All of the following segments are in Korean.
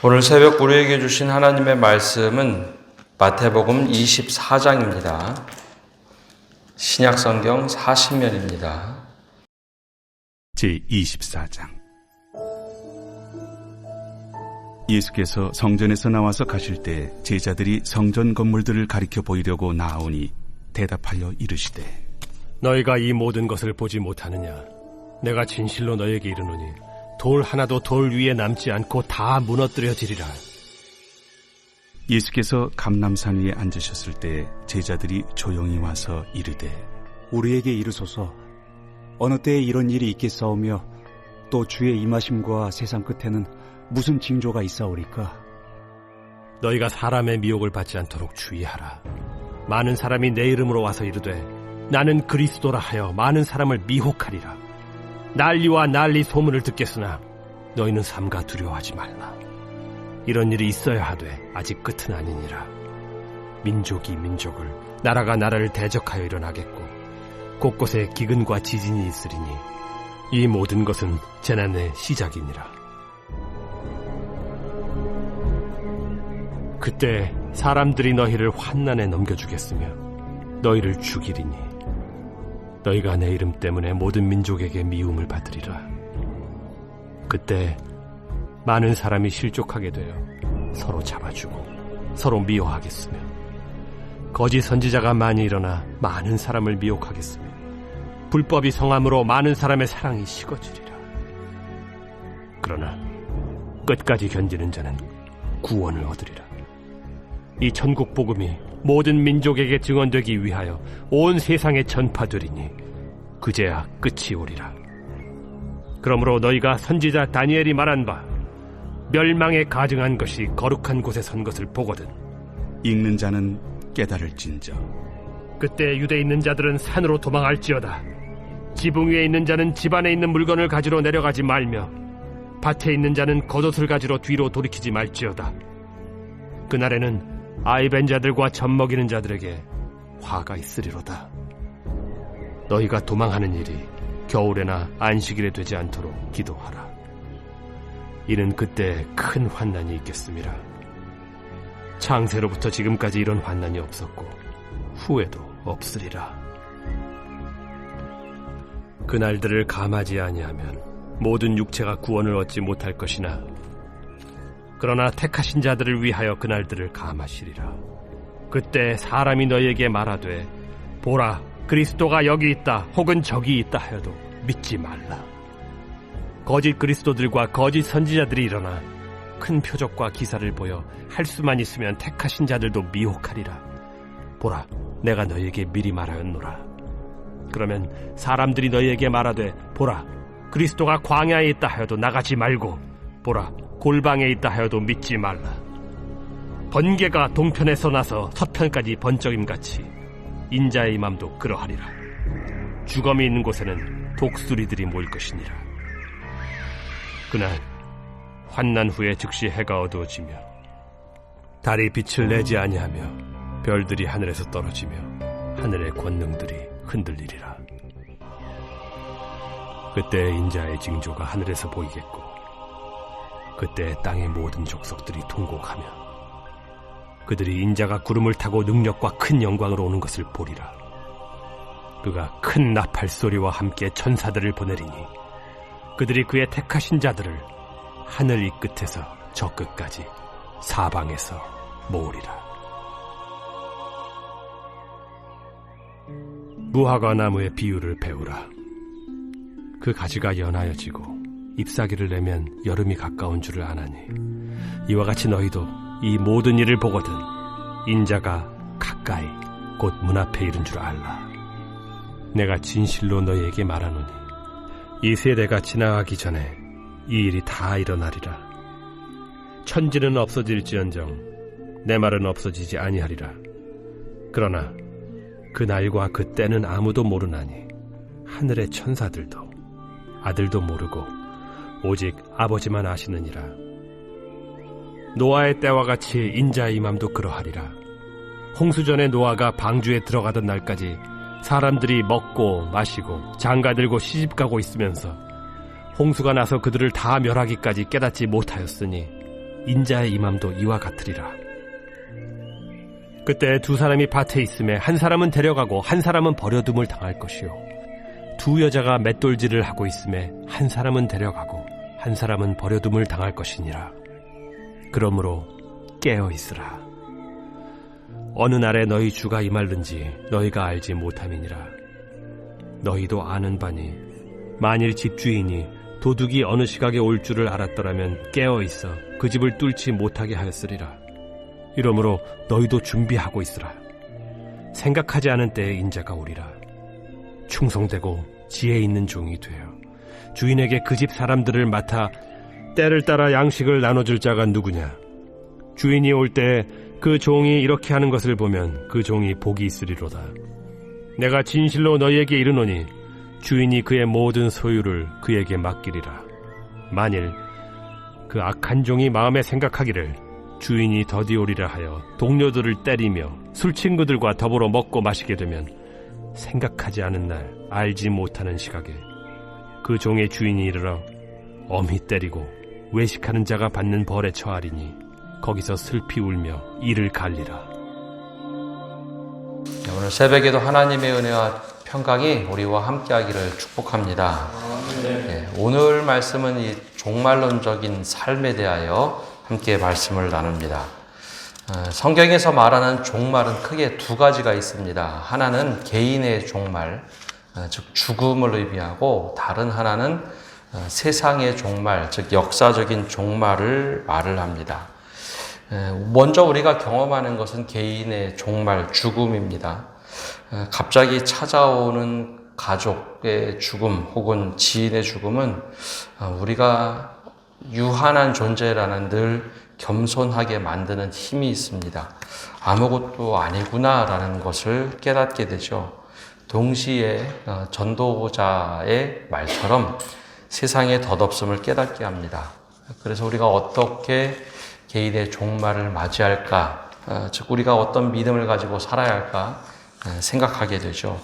오늘 새벽 우리에게 주신 하나님의 말씀은 마태복음 24장입니다. 신약성경 40면입니다. 제24장. 예수께서 성전에서 나와서 가실 때 제자들이 성전 건물들을 가리켜 보이려고 나아오니 대답하여 이르시되, 너희가 이 모든 것을 보지 못하느냐? 내가 진실로 너희에게 이르노니 돌 하나도 돌 위에 남지 않고 다 무너뜨려지리라. 예수께서 감람산 위에 앉으셨을 때 제자들이 조용히 와서 이르되, 우리에게 이르소서, 어느 때에 이런 일이 있겠사오며 또 주의 임하심과 세상 끝에는 무슨 징조가 있사오리까? 너희가 사람의 미혹을 받지 않도록 주의하라. 많은 사람이 내 이름으로 와서 이르되 나는 그리스도라 하여 많은 사람을 미혹하리라. 난리와 난리 소문을 듣겠으나 너희는 삼가 두려워하지 말라. 이런 일이 있어야 하되 아직 끝은 아니니라. 민족이 민족을, 나라가 나라를 대적하여 일어나겠고 곳곳에 기근과 지진이 있으리니 이 모든 것은 재난의 시작이니라. 그때 사람들이 너희를 환난에 넘겨주겠으며 너희를 죽이리니 너희가 내 이름 때문에 모든 민족에게 미움을 받으리라. 그때 많은 사람이 실족하게 되어 서로 잡아주고 서로 미워하겠으며 거짓 선지자가 많이 일어나 많은 사람을 미혹하겠으며 불법이 성함으로 많은 사람의 사랑이 식어지리라. 그러나 끝까지 견디는 자는 구원을 얻으리라. 이 천국 복음이 모든 민족에게 증언되기 위하여 온 세상에 전파되리니 그제야 끝이 오리라. 그러므로 너희가 선지자 다니엘이 말한 바 멸망에 가증한 것이 거룩한 곳에 선 것을 보거든 읽는 자는 깨달을진저. 그때 유대에 있는 자들은 산으로 도망할지어다. 지붕 위에 있는 자는 집 안에 있는 물건을 가지러 내려가지 말며 밭에 있는 자는 겉옷을 가지러 뒤로 돌이키지 말지어다. 그날에는 아이 벤 자들과 젖 먹이는 자들에게 화가 있으리로다. 너희가 도망하는 일이 겨울에나 안식일에 되지 않도록 기도하라. 이는 그때 큰 환난이 있겠음이라. 창세로부터 지금까지 이런 환난이 없었고 후에도 없으리라. 그날들을 감하지 아니하면 모든 육체가 구원을 얻지 못할 것이나 그러나 택하신 자들을 위하여 그날들을 감하시리라. 그때 사람이 너희에게 말하되 보라, 그리스도가 여기 있다 혹은 저기 있다 하여도 믿지 말라. 거짓 그리스도들과 거짓 선지자들이 일어나 큰 표적과 기사를 보여 할 수만 있으면 택하신 자들도 미혹하리라. 보라, 내가 너희에게 미리 말하였노라. 그러면 사람들이 너희에게 말하되 보라, 그리스도가 광야에 있다 하여도 나가지 말고 보라, 골방에 있다 하여도 믿지 말라. 번개가 동편에서 나서 서편까지 번쩍임같이 인자의 맘도 그러하리라. 주검이 있는 곳에는 독수리들이 모일 것이니라. 그날 환난 후에 즉시 해가 어두워지며 달이 빛을 내지 아니하며 별들이 하늘에서 떨어지며 하늘의 권능들이 흔들리리라. 그때 인자의 징조가 하늘에서 보이겠고 그때 땅의 모든 족속들이 통곡하며 그들이 인자가 구름을 타고 능력과 큰 영광으로 오는 것을 보리라. 그가 큰 나팔 소리와 함께 천사들을 보내리니 그들이 그의 택하신 자들을 하늘 이 끝에서 저 끝까지 사방에서 모으리라. 무화과 나무의 비유를 배우라. 그 가지가 연하여지고 잎사귀를 내면 여름이 가까운 줄을 아나니 이와 같이 너희도 이 모든 일을 보거든 인자가 가까이 곧 문 앞에 이른 줄 알라. 내가 진실로 너희에게 말하노니 이 세대가 지나가기 전에 이 일이 다 일어나리라. 천지는 없어질지언정 내 말은 없어지지 아니하리라. 그러나 그 날과 그 때는 아무도 모르나니 하늘의 천사들도 아들도 모르고 오직 아버지만 아시느니라. 노아의 때와 같이 인자의 임함도 그러하리라. 홍수전에 노아가 방주에 들어가던 날까지 사람들이 먹고 마시고 장가들고 시집가고 있으면서 홍수가 나서 그들을 다 멸하기까지 깨닫지 못하였으니 인자의 임함도 이와 같으리라. 그때 두 사람이 밭에 있음에 한 사람은 데려가고 한 사람은 버려둠을 당할 것이요 두 여자가 맷돌질을 하고 있음에 한 사람은 데려가고 한 사람은 버려둠을 당할 것이니라. 그러므로 깨어 있으라. 어느 날에 너희 주가 임할는지 너희가 알지 못함이니라. 너희도 아는 바니 만일 집주인이 도둑이 어느 시각에 올 줄을 알았더라면 깨어 있어 그 집을 뚫지 못하게 하였으리라. 이러므로 너희도 준비하고 있으라. 생각하지 않은 때에 인자가 오리라. 충성되고 지혜 있는 종이 되어 주인에게 그 집 사람들을 맡아 때를 따라 양식을 나눠줄 자가 누구냐? 주인이 올 때 그 종이 이렇게 하는 것을 보면 그 종이 복이 있으리로다. 내가 진실로 너희에게 이르노니 주인이 그의 모든 소유를 그에게 맡기리라. 만일 그 악한 종이 마음에 생각하기를 주인이 더디 오리라 하여 동료들을 때리며 술 친구들과 더불어 먹고 마시게 되면 생각하지 않은 날 알지 못하는 시각에 그 종의 주인이 이르러 엄히 때리고 외식하는 자가 받는 벌에 처하리니 거기서 슬피 울며 이를 갈리라. 오늘 새벽에도 하나님의 은혜와 평강이 우리와 함께하기를 축복합니다. 오늘 말씀은 이 종말론적인 삶에 대하여 함께 말씀을 나눕니다. 성경에서 말하는 종말은 크게 두 가지가 있습니다. 하나는 개인의 종말, 즉 죽음을 의미하고, 다른 하나는 세상의 종말, 즉 역사적인 종말을 말을 합니다. 먼저 우리가 경험하는 것은 개인의 종말, 죽음입니다. 갑자기 찾아오는 가족의 죽음 혹은 지인의 죽음은 우리가 유한한 존재라는 늘 겸손하게 만드는 힘이 있습니다. 아무것도 아니구나라는 것을 깨닫게 되죠. 동시에 전도자의 말처럼 세상의 덧없음을 깨닫게 합니다. 그래서 우리가 어떻게 개인의 종말을 맞이할까, 즉 우리가 어떤 믿음을 가지고 살아야 할까 생각하게 되죠.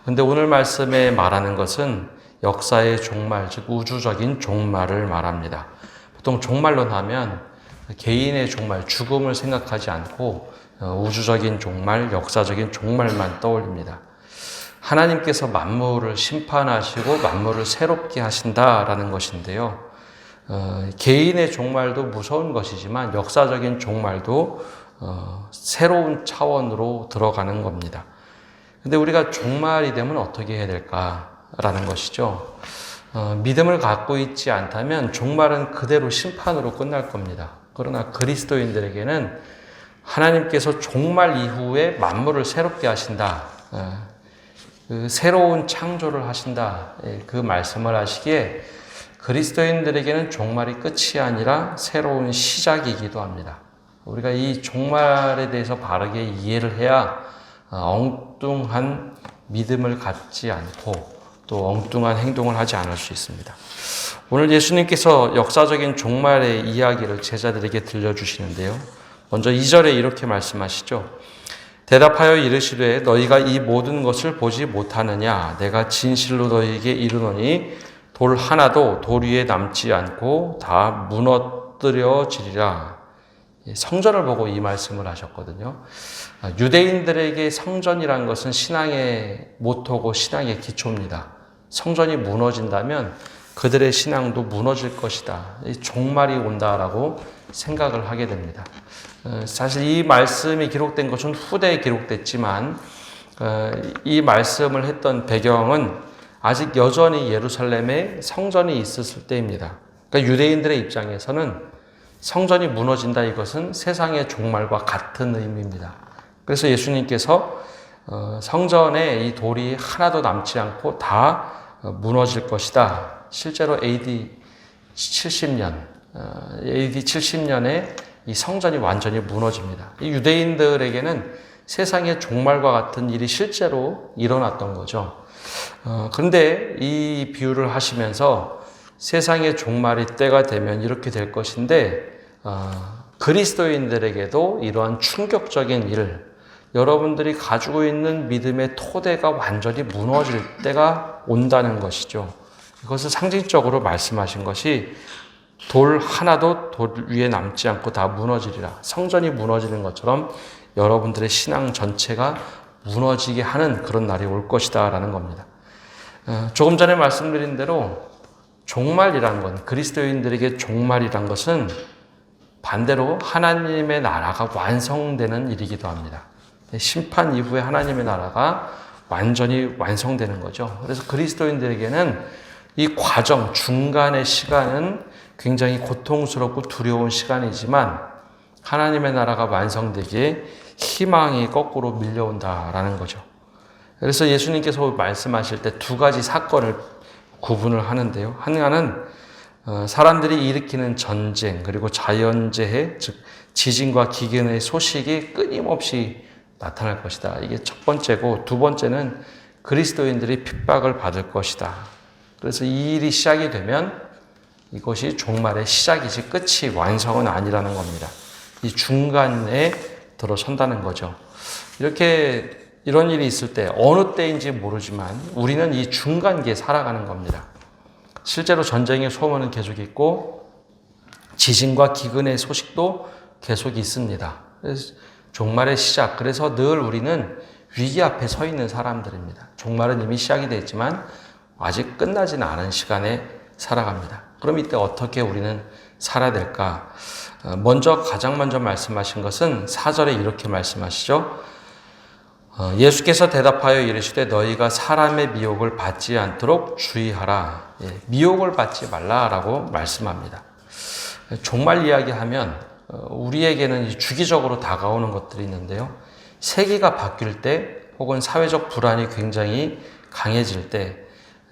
그런데 오늘 말씀에 말하는 것은 역사의 종말, 즉 우주적인 종말을 말합니다. 보통 종말론 하면 개인의 종말, 죽음을 생각하지 않고 우주적인 종말, 역사적인 종말만 떠올립니다. 하나님께서 만물을 심판하시고 만물을 새롭게 하신다라는 것인데요. 개인의 종말도 무서운 것이지만 역사적인 종말도 새로운 차원으로 들어가는 겁니다. 근데 우리가 종말이 되면 어떻게 해야 될까라는 것이죠. 믿음을 갖고 있지 않다면 종말은 그대로 심판으로 끝날 겁니다. 그러나 그리스도인들에게는 하나님께서 종말 이후에 만물을 새롭게 하신다, 그 새로운 창조를 하신다, 그 말씀을 하시기에 그리스도인들에게는 종말이 끝이 아니라 새로운 시작이기도 합니다. 우리가 이 종말에 대해서 바르게 이해를 해야 엉뚱한 믿음을 갖지 않고 또 엉뚱한 행동을 하지 않을 수 있습니다. 오늘 예수님께서 역사적인 종말의 이야기를 제자들에게 들려주시는데요. 먼저 2절에 이렇게 말씀하시죠. 대답하여 이르시되 너희가 이 모든 것을 보지 못하느냐? 내가 진실로 너희에게 이르노니 돌 하나도 돌 위에 남지 않고 다 무너뜨려지리라. 성전을 보고 이 말씀을 하셨거든요. 유대인들에게 성전이란 것은 신앙의 모토고 신앙의 기초입니다. 성전이 무너진다면 그들의 신앙도 무너질 것이다. 종말이 온다라고 생각을 하게 됩니다. 사실 이 말씀이 기록된 것은 후대에 기록됐지만 이 말씀을 했던 배경은 아직 여전히 예루살렘에 성전이 있었을 때입니다. 그러니까 유대인들의 입장에서는 성전이 무너진다, 이것은 세상의 종말과 같은 의미입니다. 그래서 예수님께서 성전에 이 돌이 하나도 남지 않고 다 무너질 것이다. 실제로 AD 70년에 이 성전이 완전히 무너집니다. 이 유대인들에게는 세상의 종말과 같은 일이 실제로 일어났던 거죠. 그런데 이 비유를 하시면서 세상의 종말이 때가 되면 이렇게 될 것인데 그리스도인들에게도 이러한 충격적인 일, 여러분들이 가지고 있는 믿음의 토대가 완전히 무너질 때가 온다는 것이죠. 이것을 상징적으로 말씀하신 것이 돌 하나도 돌 위에 남지 않고 다 무너지리라. 성전이 무너지는 것처럼 여러분들의 신앙 전체가 무너지게 하는 그런 날이 올 것이다 라는 겁니다. 조금 전에 말씀드린 대로 종말이란 건, 그리스도인들에게 종말이란 것은 반대로 하나님의 나라가 완성되는 일이기도 합니다. 심판 이후에 하나님의 나라가 완전히 완성되는 거죠. 그래서 그리스도인들에게는 이 과정, 중간의 시간은 굉장히 고통스럽고 두려운 시간이지만 하나님의 나라가 완성되기에 희망이 거꾸로 밀려온다라는 거죠. 그래서 예수님께서 말씀하실 때 두 가지 사건을 구분을 하는데요. 하나는 사람들이 일으키는 전쟁, 그리고 자연재해, 즉 지진과 기근의 소식이 끊임없이 나타날 것이다. 이게 첫 번째고, 두 번째는 그리스도인들이 핍박을 받을 것이다. 그래서 이 일이 시작이 되면 이것이 종말의 시작이지 끝이, 완성은 아니라는 겁니다. 이 중간에 들어선다는 거죠. 이런 일이 있을 때 어느 때인지 모르지만 우리는 이 중간기에 살아가는 겁니다. 실제로 전쟁의 소문은 계속 있고 지진과 기근의 소식도 계속 있습니다. 그래서 종말의 시작, 그래서 늘 우리는 위기 앞에 서 있는 사람들입니다. 종말은 이미 시작이 됐지만 아직 끝나지는 않은 시간에 살아갑니다. 그럼 이때 어떻게 우리는 살아야 될까? 가장 먼저 말씀하신 것은 4절에 이렇게 말씀하시죠. 예수께서 대답하여 이르시되 너희가 사람의 미혹을 받지 않도록 주의하라. 미혹을 받지 말라라고 말씀합니다. 종말 이야기하면 우리에게는 주기적으로 다가오는 것들이 있는데요. 세계가 바뀔 때 혹은 사회적 불안이 굉장히 강해질 때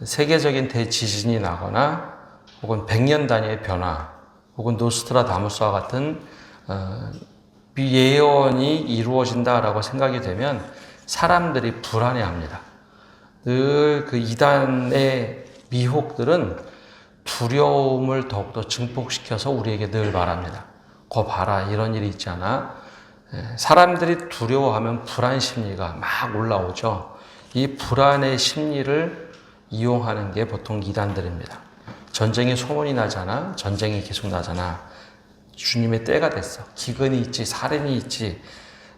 세계적인 대지진이 나거나 혹은 100년 단위의 변화 혹은 노스트라다무스와 같은 예언이 이루어진다라고 생각이 되면 사람들이 불안해합니다. 늘 그 이단의 미혹들은 두려움을 더욱더 증폭시켜서 우리에게 늘 말합니다. 거 봐라, 이런 일이 있지 않아? 사람들이 두려워하면 불안 심리가 막 올라오죠. 이 불안의 심리를 이용하는 게 보통 이단들입니다. 전쟁의 소문이 나잖아. 전쟁이 계속 나잖아. 주님의 때가 됐어. 기근이 있지, 살인이 있지,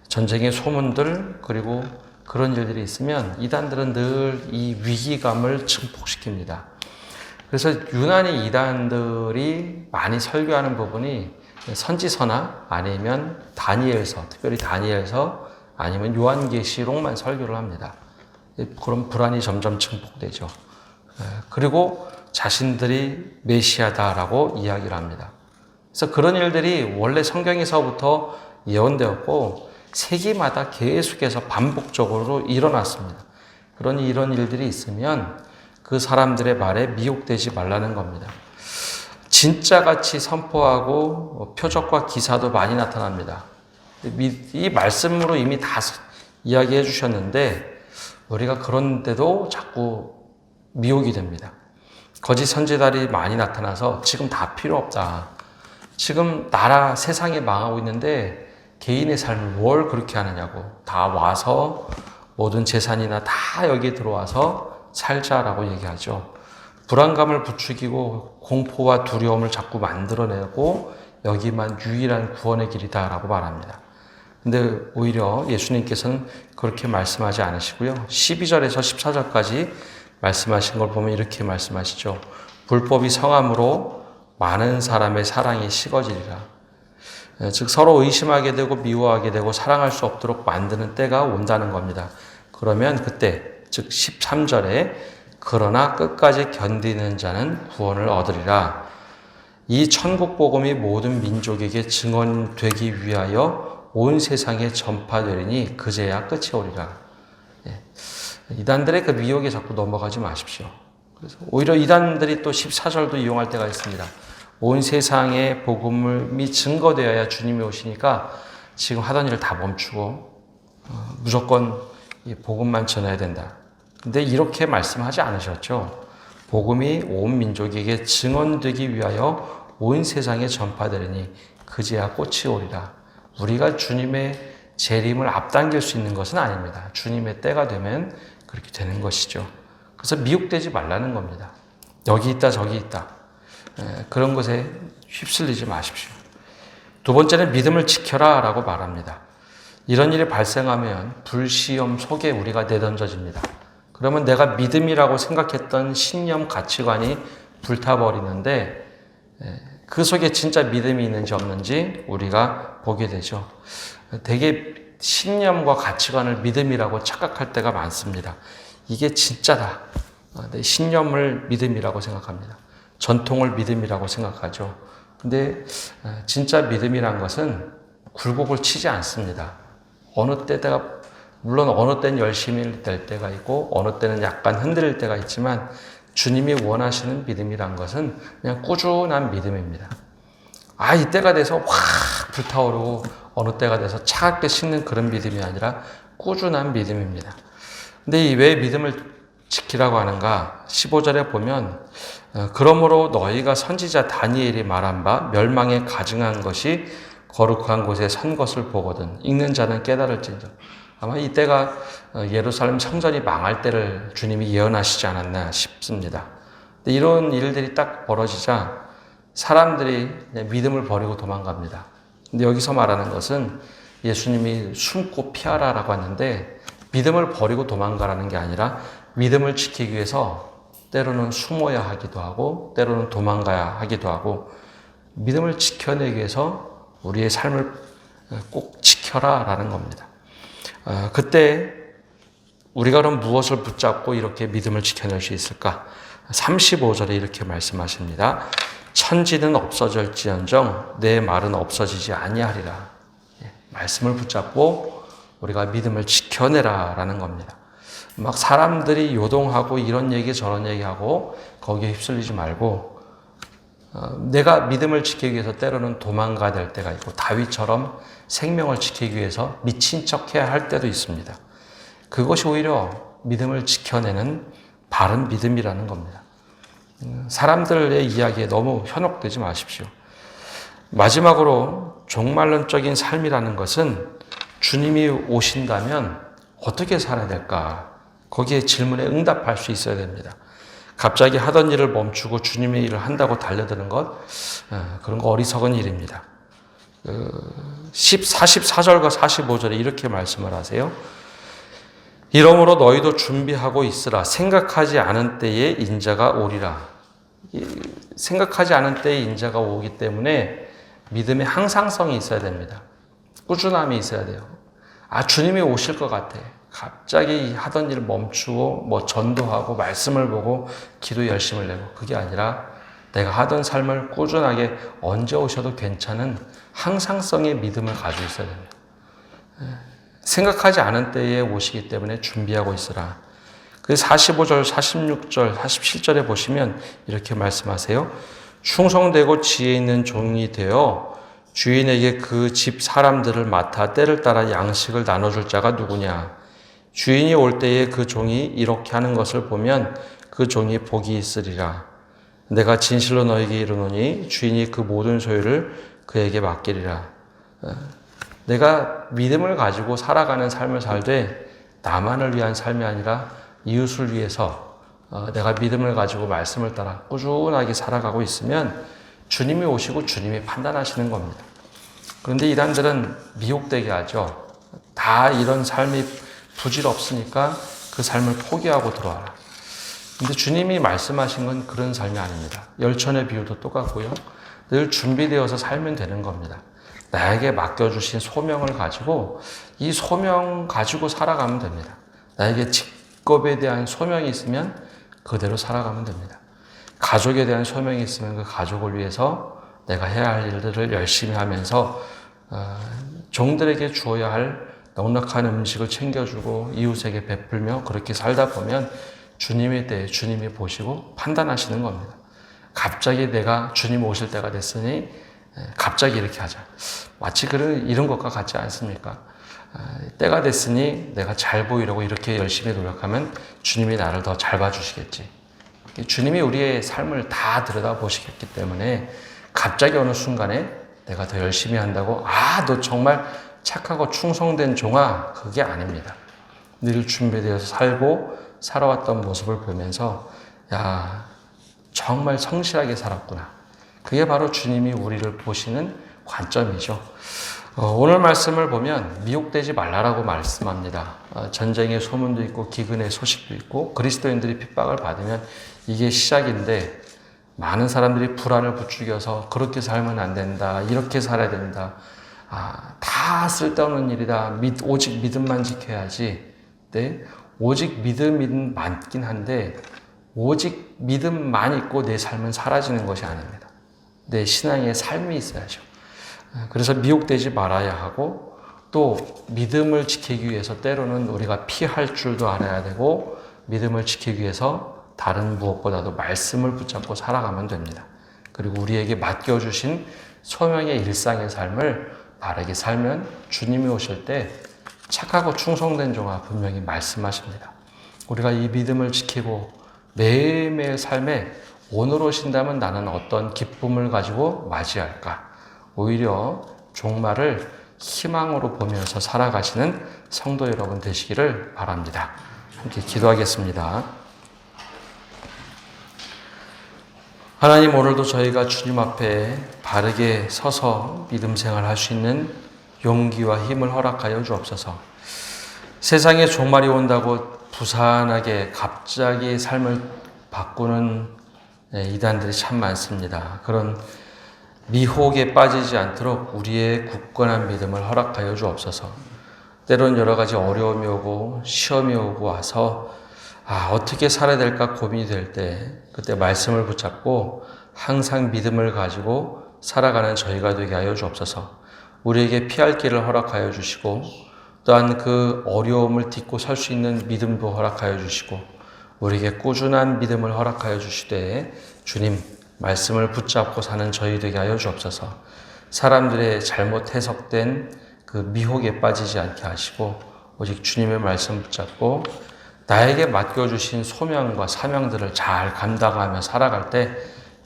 전쟁의 소문들, 그리고 그런 일들이 있으면 이단들은 늘 이 위기감을 증폭시킵니다. 그래서 유난히 이단들이 많이 설교하는 부분이 선지서나 아니면 다니엘서, 특별히 다니엘서 아니면 요한계시록만 설교를 합니다. 그럼 불안이 점점 증폭되죠. 그리고 자신들이 메시아다라고 이야기를 합니다. 그래서 그런 일들이 원래 성경에서부터 예언되었고 세기마다 계속해서 반복적으로 일어났습니다. 그러니 이런 일들이 있으면 그 사람들의 말에 미혹되지 말라는 겁니다. 진짜같이 선포하고 표적과 기사도 많이 나타납니다. 이 말씀으로 이미 다 이야기해 주셨는데 우리가 그런데도 자꾸 미혹이 됩니다. 거짓 선지자들이 많이 나타나서 지금 다 필요 없다. 지금 나라 세상이 망하고 있는데 개인의 삶을 뭘 그렇게 하느냐고. 다 와서 모든 재산이나 다 여기 들어와서 살자라고 얘기하죠. 불안감을 부추기고 공포와 두려움을 자꾸 만들어내고 여기만 유일한 구원의 길이다라고 말합니다. 근데 오히려 예수님께서는 그렇게 말씀하지 않으시고요. 12절에서 14절까지 말씀하신 걸 보면 이렇게 말씀하시죠. 불법이 성함으로 많은 사람의 사랑이 식어지리라. 즉 서로 의심하게 되고 미워하게 되고 사랑할 수 없도록 만드는 때가 온다는 겁니다. 그러면 그때 즉 13절에 그러나 끝까지 견디는 자는 구원을 얻으리라. 이 천국 복음이 모든 민족에게 증언되기 위하여 온 세상에 전파되리니 그제야 끝이 오리라. 이단들의 그 미혹에 자꾸 넘어가지 마십시오. 그래서 오히려 이단들이 또 14절도 이용할 때가 있습니다. 온 세상에 복음이 증거되어야 주님이 오시니까 지금 하던 일을 다 멈추고 무조건 이 복음만 전해야 된다. 근데 이렇게 말씀하지 않으셨죠. 복음이 온 민족에게 증언되기 위하여 온 세상에 전파되리니 그제야 꽃이 오리라. 우리가 주님의 재림을 앞당길 수 있는 것은 아닙니다. 주님의 때가 되면 그렇게 되는 것이죠. 그래서 미혹되지 말라는 겁니다. 여기 있다 저기 있다. 그런 것에 휩쓸리지 마십시오. 두 번째는 믿음을 지켜라 라고 말합니다. 이런 일이 발생하면 불시험 속에 우리가 내던져집니다. 그러면 내가 믿음이라고 생각했던 신념, 가치관이 불타버리는데 그 속에 진짜 믿음이 있는지 없는지 우리가 보게 되죠. 되게 신념과 가치관을 믿음이라고 착각할 때가 많습니다. 이게 진짜다. 내 신념을 믿음이라고 생각합니다. 전통을 믿음이라고 생각하죠. 근데 진짜 믿음이란 것은 굴곡을 치지 않습니다. 어느 때가 물론 어느 때는 열심히 될 때가 있고 어느 때는 약간 흔들릴 때가 있지만 주님이 원하시는 믿음이란 것은 그냥 꾸준한 믿음입니다. 이때가 돼서 확 불타오르고 어느 때가 돼서 차갑게 식는 그런 믿음이 아니라 꾸준한 믿음입니다. 근데 왜 믿음을 지키라고 하는가? 15절에 보면 그러므로 너희가 선지자 다니엘이 말한 바 멸망에 가증한 것이 거룩한 곳에 선 것을 보거든 읽는 자는 깨달을진저. 아마 이때가 예루살렘 성전이 망할 때를 주님이 예언하시지 않았나 싶습니다. 근데 이런 일들이 딱 벌어지자 사람들이 믿음을 버리고 도망갑니다. 근데 여기서 말하는 것은 예수님이 숨고 피하라라고 하는데 믿음을 버리고 도망가라는 게 아니라 믿음을 지키기 위해서 때로는 숨어야 하기도 하고 때로는 도망가야 하기도 하고 믿음을 지켜내기 위해서 우리의 삶을 꼭 지켜라라는 겁니다. 그때 우리가 그럼 무엇을 붙잡고 이렇게 믿음을 지켜낼 수 있을까? 35절에 이렇게 말씀하십니다. 천지는 없어질지언정 내 말은 없어지지 아니하리라. 말씀을 붙잡고 우리가 믿음을 지켜내라라는 겁니다. 막 사람들이 요동하고 이런 얘기 저런 얘기하고 거기에 휩쓸리지 말고 내가 믿음을 지키기 위해서 때로는 도망가야 될 때가 있고 다윗처럼 생명을 지키기 위해서 미친 척해야 할 때도 있습니다. 그것이 오히려 믿음을 지켜내는 바른 믿음이라는 겁니다. 사람들의 이야기에 너무 현혹되지 마십시오. 마지막으로 종말론적인 삶이라는 것은 주님이 오신다면 어떻게 살아야 될까? 거기에 질문에 응답할 수 있어야 됩니다. 갑자기 하던 일을 멈추고 주님의 일을 한다고 달려드는 것, 그런 거 어리석은 일입니다. 44절과 45절에 이렇게 말씀을 하세요. 이러므로 너희도 준비하고 있으라. 생각하지 않은 때에 인자가 오리라. 생각하지 않은 때에 인자가 오기 때문에 믿음의 항상성이 있어야 됩니다. 꾸준함이 있어야 돼요. 주님이 오실 것 같아. 갑자기 하던 일을 멈추고 전도하고 말씀을 보고 기도 열심을 내고 그게 아니라 내가 하던 삶을 꾸준하게 언제 오셔도 괜찮은 항상성의 믿음을 가지고 있어야 됩니다. 생각하지 않은 때에 오시기 때문에 준비하고 있으라. 그 45절, 46절, 47절에 보시면 이렇게 말씀하세요. 충성되고 지혜 있는 종이 되어 주인에게 그 집 사람들을 맡아 때를 따라 양식을 나눠줄 자가 누구냐. 주인이 올 때에 그 종이 이렇게 하는 것을 보면 그 종이 복이 있으리라. 내가 진실로 너에게 이르노니 주인이 그 모든 소유를 그에게 맡기리라. 내가 믿음을 가지고 살아가는 삶을 살되 나만을 위한 삶이 아니라 이웃을 위해서 내가 믿음을 가지고 말씀을 따라 꾸준하게 살아가고 있으면 주님이 오시고 주님이 판단하시는 겁니다. 그런데 이단들은 미혹되게 하죠. 다 이런 삶이 부질없으니까 그 삶을 포기하고 들어와라. 근데 주님이 말씀하신 건 그런 삶이 아닙니다. 열천의 비유도 똑같고요. 늘 준비되어서 살면 되는 겁니다. 나에게 맡겨주신 소명을 가지고 이 소명 가지고 살아가면 됩니다. 나에게 직업에 대한 소명이 있으면 그대로 살아가면 됩니다. 가족에 대한 소명이 있으면 그 가족을 위해서 내가 해야 할 일들을 열심히 하면서 종들에게 주어야 할 넉넉한 음식을 챙겨주고 이웃에게 베풀며 그렇게 살다 보면 주님에 대해 주님이 보시고 판단하시는 겁니다. 갑자기 내가 주님 오실 때가 됐으니 갑자기 이렇게 하자. 마치 이런 것과 같지 않습니까? 때가 됐으니 내가 잘 보이려고 이렇게 열심히 노력하면 주님이 나를 더 잘 봐주시겠지. 주님이 우리의 삶을 다 들여다보시겠기 때문에 갑자기 어느 순간에 내가 더 열심히 한다고 너 정말 착하고 충성된 종아, 그게 아닙니다. 늘 준비되어서 살고 살아왔던 모습을 보면서 야, 정말 성실하게 살았구나. 그게 바로 주님이 우리를 보시는 관점이죠. 오늘 말씀을 보면 미혹되지 말라라고 말씀합니다. 전쟁의 소문도 있고 기근의 소식도 있고 그리스도인들이 핍박을 받으면 이게 시작인데 많은 사람들이 불안을 부추겨서 그렇게 살면 안 된다, 이렇게 살아야 된다, 다 쓸데없는 일이다, 오직 믿음만 지켜야지. 네? 오직 믿음이 많긴 한데 오직 믿음만 있고 내 삶은 사라지는 것이 아닙니다. 내 신앙의 삶이 있어야죠. 그래서 미혹되지 말아야 하고 또 믿음을 지키기 위해서 때로는 우리가 피할 줄도 알아야 되고 믿음을 지키기 위해서 다른 무엇보다도 말씀을 붙잡고 살아가면 됩니다. 그리고 우리에게 맡겨주신 소명의 일상의 삶을 바르게 살면 주님이 오실 때 착하고 충성된 종아 분명히 말씀하십니다. 우리가 이 믿음을 지키고 매일매일 삶에 오늘 오신다면 나는 어떤 기쁨을 가지고 맞이할까? 오히려 종말을 희망으로 보면서 살아가시는 성도 여러분 되시기를 바랍니다. 함께 기도하겠습니다. 하나님, 오늘도 저희가 주님 앞에 바르게 서서 믿음 생활할 수 있는 용기와 힘을 허락하여 주옵소서. 세상에 종말이 온다고 부산하게 갑자기 삶을 바꾸는 이단들이 참 많습니다. 그런 미혹에 빠지지 않도록 우리의 굳건한 믿음을 허락하여 주옵소서. 때론 여러 가지 어려움이 오고 시험이 오고 와서 어떻게 살아야 될까 고민이 될 때 그때 말씀을 붙잡고 항상 믿음을 가지고 살아가는 저희가 되게 하여 주옵소서. 우리에게 피할 길을 허락하여 주시고 또한 그 어려움을 딛고 설 수 있는 믿음도 허락하여 주시고 우리에게 꾸준한 믿음을 허락하여 주시되 주님 말씀을 붙잡고 사는 저희 되게 하여 주옵소서. 사람들의 잘못 해석된 그 미혹에 빠지지 않게 하시고 오직 주님의 말씀 붙잡고 나에게 맡겨주신 소명과 사명들을 잘 감당하며 살아갈 때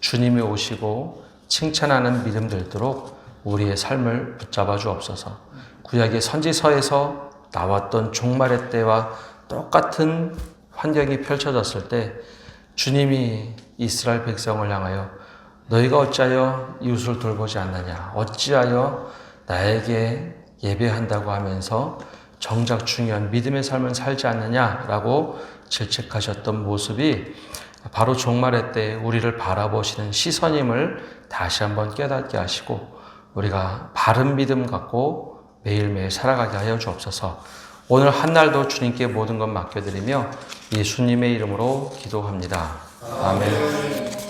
주님이 오시고 칭찬하는 믿음 들도록 우리의 삶을 붙잡아 주옵소서. 구약의 선지서에서 나왔던 종말의 때와 똑같은 환경이 펼쳐졌을 때 주님이 이스라엘 백성을 향하여 너희가 어찌하여 이웃을 돌보지 않느냐, 어찌하여 나에게 예배한다고 하면서 정작 중요한 믿음의 삶을 살지 않느냐라고 질책하셨던 모습이 바로 종말의 때 우리를 바라보시는 시선임을 다시 한번 깨닫게 하시고 우리가 바른 믿음 갖고 매일매일 살아가게 하여 주옵소서. 오늘 한날도 주님께 모든 것 맡겨드리며 예수님의 이름으로 기도합니다. 아멘.